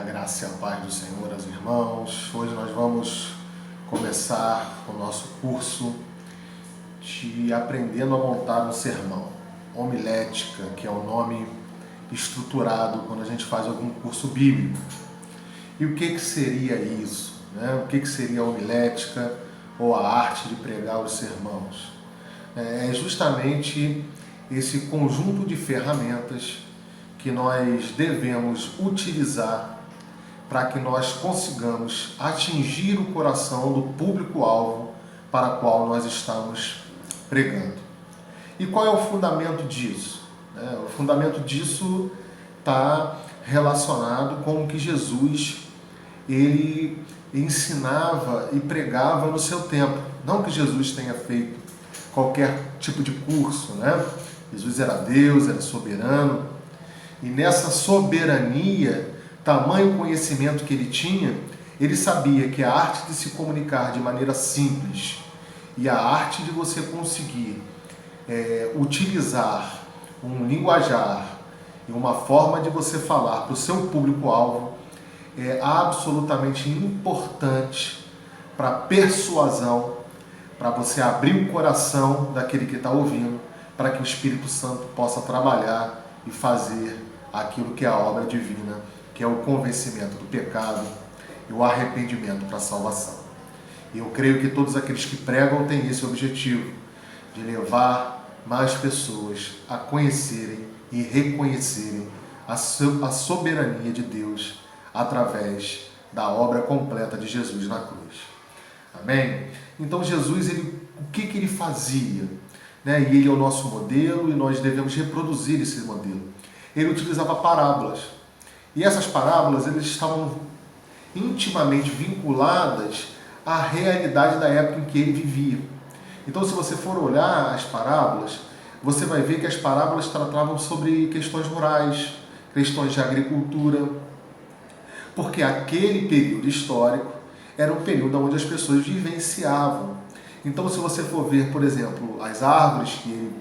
A graça e a paz do Senhor aos irmãos. Hoje nós vamos começar o nosso curso de aprendendo a montar um sermão. Homilética, que é o nome estruturado quando a gente faz algum curso bíblico. E o que seria isso? O que seria a homilética ou a arte de pregar os sermãos? É justamente esse conjunto de ferramentas que nós devemos utilizar para que nós consigamos atingir o coração do público-alvo para o qual nós estamos pregando. E qual é o fundamento disso? O fundamento disso está relacionado com o que Jesus ele ensinava e pregava no seu tempo. Não que Jesus tenha feito qualquer tipo de curso, Jesus era Deus, era soberano, e nessa soberania, tamanho conhecimento que ele tinha, ele sabia que a arte de se comunicar de maneira simples e a arte de você conseguir utilizar um linguajar e uma forma de você falar para o seu público-alvo é absolutamente importante para a persuasão, para você abrir o coração daquele que está ouvindo, para que o Espírito Santo possa trabalhar e fazer aquilo que é a obra divina, que é o convencimento do pecado e o arrependimento para a salvação. E eu creio que todos aqueles que pregam têm esse objetivo, de levar mais pessoas a conhecerem e reconhecerem a soberania de Deus através da obra completa de Jesus na cruz. Amém? Então Jesus, o que ele fazia? E ele é o nosso modelo e nós devemos reproduzir esse modelo. Ele utilizava parábolas. E essas parábolas eles estavam intimamente vinculadas à realidade da época em que ele vivia. Então, se você for olhar as parábolas, você vai ver que as parábolas tratavam sobre questões rurais, questões de agricultura, porque aquele período histórico era um período onde as pessoas vivenciavam. Então, se você for ver, por exemplo, as árvores que ele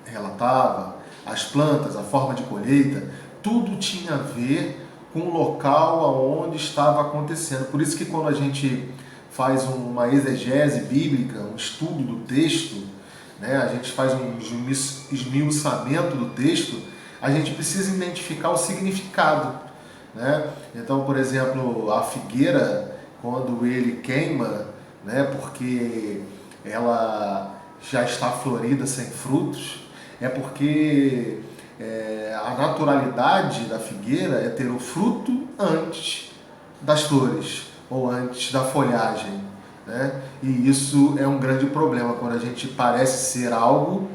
relatava, as plantas, a forma de colheita, tudo tinha a ver com o local onde estava acontecendo. Por isso que quando a gente faz uma exegese bíblica, um estudo do texto, a gente faz um esmiuçamento do texto, a gente precisa identificar o significado. Então, por exemplo, a figueira, quando ele queima, porque ela já está florida sem frutos, é porque a naturalidade da figueira é ter o fruto antes das flores ou antes da folhagem. E isso é um grande problema quando a gente parece ser algo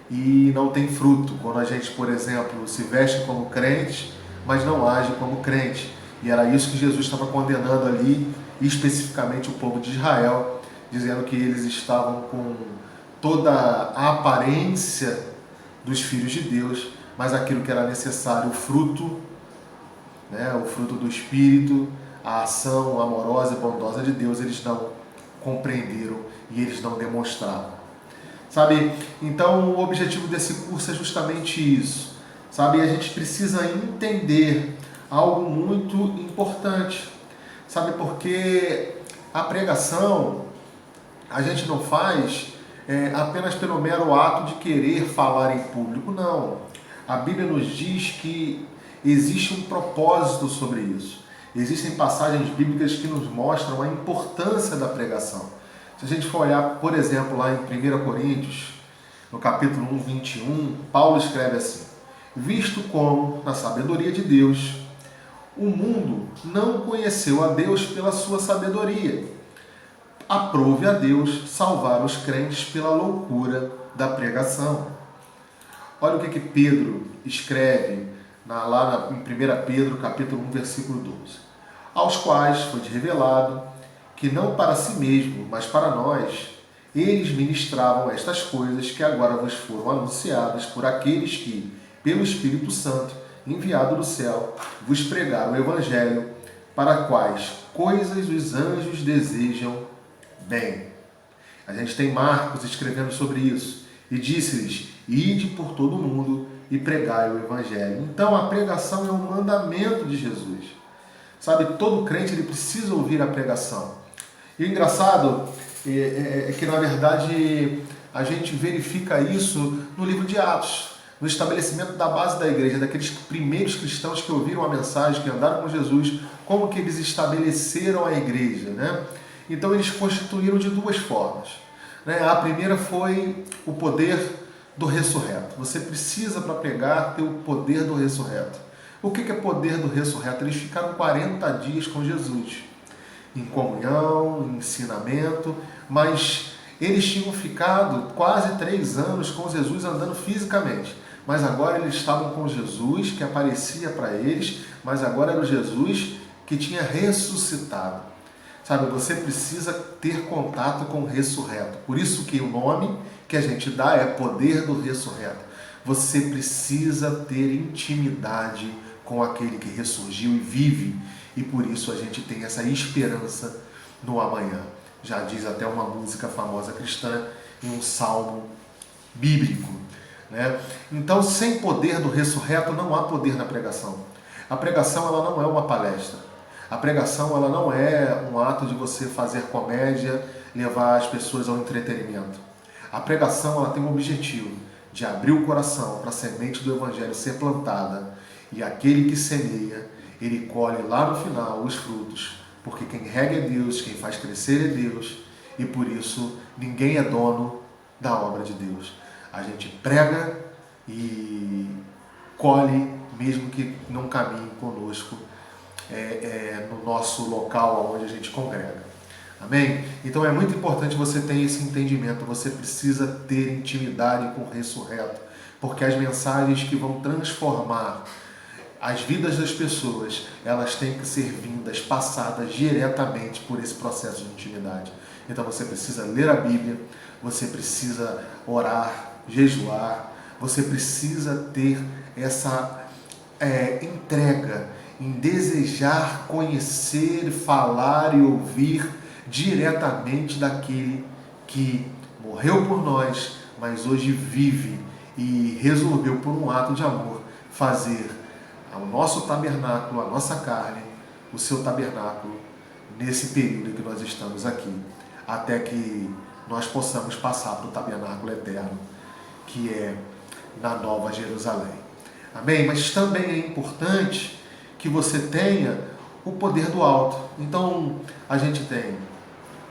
e não tem fruto. Quando a gente, por exemplo, se veste como crente, mas não age como crente. E era isso que Jesus estava condenando ali, especificamente o povo de Israel, dizendo que eles estavam com toda a aparência dos filhos de Deus, mas aquilo que era necessário, o fruto do Espírito, a ação amorosa e bondosa de Deus, eles não compreenderam e eles não demonstravam. Então o objetivo desse curso é justamente isso. A gente precisa entender algo muito importante. Porque a pregação a gente não faz apenas pelo mero ato de querer falar em público, não. A Bíblia nos diz que existe um propósito sobre isso. Existem passagens bíblicas que nos mostram a importância da pregação. Se a gente for olhar, por exemplo, lá em 1 Coríntios, no capítulo 1, 21, Paulo escreve assim: visto como, na sabedoria de Deus, o mundo não conheceu a Deus pela sua sabedoria, aprove a Deus salvar os crentes pela loucura da pregação. Olha o que Pedro escreve lá em 1 Pedro, capítulo 1, versículo 12. Aos quais foi revelado que não para si mesmo, mas para nós, eles ministravam estas coisas que agora vos foram anunciadas por aqueles que, pelo Espírito Santo, enviado do céu, vos pregaram o Evangelho, para quais coisas os anjos desejam bem. A gente tem Marcos escrevendo sobre isso. E disse-lhes: ide por todo o mundo e pregai o Evangelho. Então a pregação é um mandamento de Jesus. Sabe, todo crente ele precisa ouvir a pregação. E o engraçado é que, na verdade, a gente verifica isso no livro de Atos, no estabelecimento da base da igreja, daqueles primeiros cristãos que ouviram a mensagem, que andaram com Jesus, como que eles estabeleceram a igreja, né? Então eles constituíram de duas formas, né? A primeira foi o poder do ressurreto. Você precisa, para pregar, ter o poder do ressurreto. O que é poder do ressurreto? Eles ficaram 40 dias com Jesus, em comunhão, em ensinamento, mas eles tinham ficado quase 3 anos com Jesus andando fisicamente. Mas agora eles estavam com Jesus, que aparecia para eles, mas agora era o Jesus que tinha ressuscitado. Sabe, você precisa ter contato com o ressurreto. Por isso que o nome que a gente dá é poder do ressurreto. Você precisa ter intimidade com aquele que ressurgiu e vive. E por isso a gente tem essa esperança no amanhã. Já diz até uma música famosa cristã em um salmo bíblico, né? Então, sem poder do ressurreto, não há poder na pregação. A pregação ela não é uma palestra. A pregação ela não é um ato de você fazer comédia, levar as pessoas ao entretenimento. A pregação ela tem um objetivo de abrir o coração para a semente do evangelho ser plantada, e aquele que semeia, ele colhe lá no final os frutos, porque quem rega é Deus, quem faz crescer é Deus, e por isso ninguém é dono da obra de Deus. A gente prega e colhe, mesmo que não caminhe conosco no nosso local onde a gente congrega. Amém? Então é muito importante você ter esse entendimento, você precisa ter intimidade com o ressurreto, porque as mensagens que vão transformar as vidas das pessoas, elas têm que ser vindas, passadas diretamente por esse processo de intimidade. Então você precisa ler a Bíblia, você precisa orar, jejuar, você precisa ter essa entrega em desejar conhecer, falar e ouvir diretamente daquele que morreu por nós, mas hoje vive e resolveu por um ato de amor fazer ao nosso tabernáculo, a nossa carne, o seu tabernáculo nesse período em que nós estamos aqui, até que nós possamos passar para o tabernáculo eterno, que é na Nova Jerusalém. Amém? Mas também é importante que você tenha o poder do alto. Então, a gente tem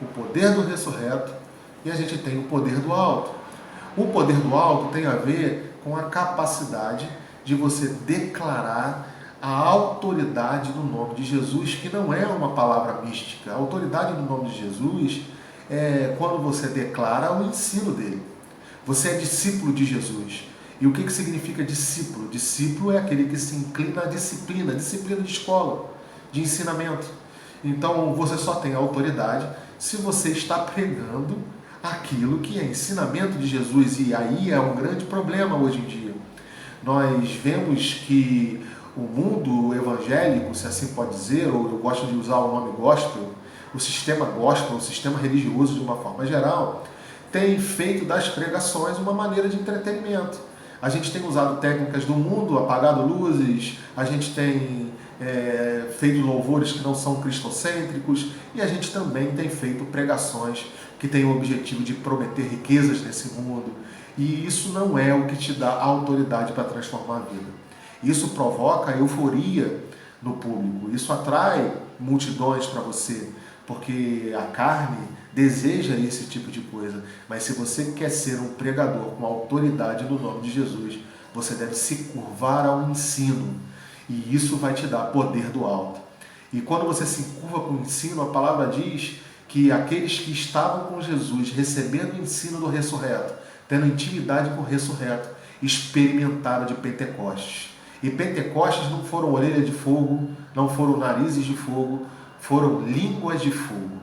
o poder do ressurreto e a gente tem o poder do alto. O poder do alto tem a ver com a capacidade de você declarar a autoridade do nome de Jesus, que não é uma palavra mística. A autoridade do nome de Jesus é quando você declara o ensino dele. Você é discípulo de Jesus. E o que significa discípulo? Discípulo é aquele que se inclina à disciplina de escola, de ensinamento. Então você só tem autoridade se você está pregando aquilo que é ensinamento de Jesus. E aí é um grande problema hoje em dia. Nós vemos que o mundo evangélico, se assim pode dizer, ou eu gosto de usar o nome gospel, o sistema gospel, o sistema religioso de uma forma geral, tem feito das pregações uma maneira de entretenimento. A gente tem usado técnicas do mundo, apagado luzes, a gente tem feito louvores que não são cristocêntricos, e a gente também tem feito pregações que têm o objetivo de prometer riquezas nesse mundo. E isso não é o que te dá autoridade para transformar a vida. Isso provoca euforia no público, isso atrai multidões para você, porque a carne deseja esse tipo de coisa. Mas se você quer ser um pregador com autoridade no nome de Jesus, você deve se curvar ao ensino, e isso vai te dar poder do alto. E quando você se curva com o ensino, a palavra diz que aqueles que estavam com Jesus, recebendo o ensino do ressurreto, tendo intimidade com o ressurreto, experimentaram de Pentecostes. E Pentecostes não foram orelhas de fogo, não foram narizes de fogo, foram línguas de fogo.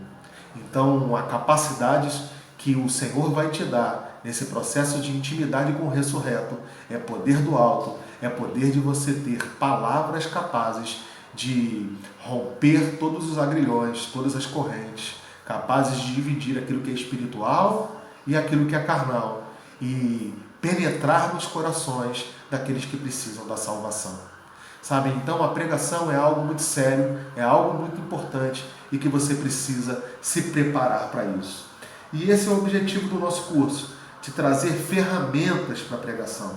Então, a capacidade que o Senhor vai te dar nesse processo de intimidade com o ressurreto é poder do alto, é poder de você ter palavras capazes de romper todos os agrilhões, todas as correntes, capazes de dividir aquilo que é espiritual e aquilo que é carnal, e penetrar nos corações daqueles que precisam da salvação. sabe? Então a pregação é algo muito sério, é algo muito importante e que você precisa se preparar para isso. E esse é o objetivo do nosso curso, de trazer ferramentas para a pregação.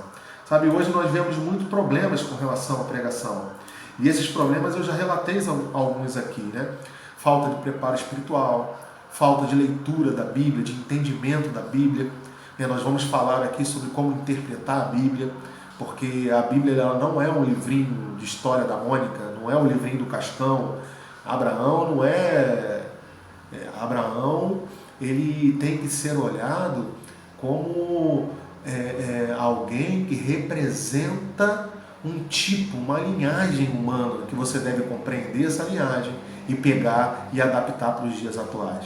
Sabe, hoje nós vemos muitos problemas com relação à pregação. E esses problemas eu já relatei alguns aqui, né? Falta de preparo espiritual, falta de leitura da Bíblia, de entendimento da Bíblia. Nós vamos falar aqui sobre como interpretar a Bíblia, porque a Bíblia ela não é um livrinho de história da Mônica, não é um livrinho do Cascão. Abraão não é... Abraão, ele tem que ser olhado como alguém que representa um tipo, uma linhagem humana, que você deve compreender essa linhagem e pegar e adaptar para os dias atuais,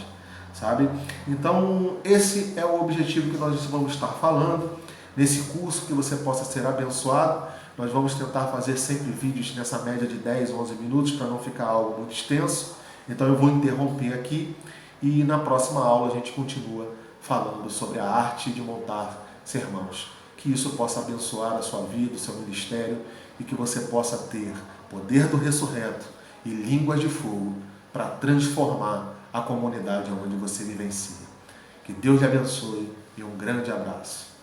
sabe? Então, esse é o objetivo que nós vamos estar falando nesse curso, que você possa ser abençoado. Nós vamos tentar fazer sempre vídeos nessa média de 10, 11 minutos, para não ficar algo muito extenso. Então eu vou interromper aqui e na próxima aula a gente continua falando sobre a arte de montar sermãos. Que isso possa abençoar a sua vida, o seu ministério, e que você possa ter poder do ressurreto e línguas de fogo para transformar a comunidade onde você vivencia. Que Deus lhe abençoe e um grande abraço.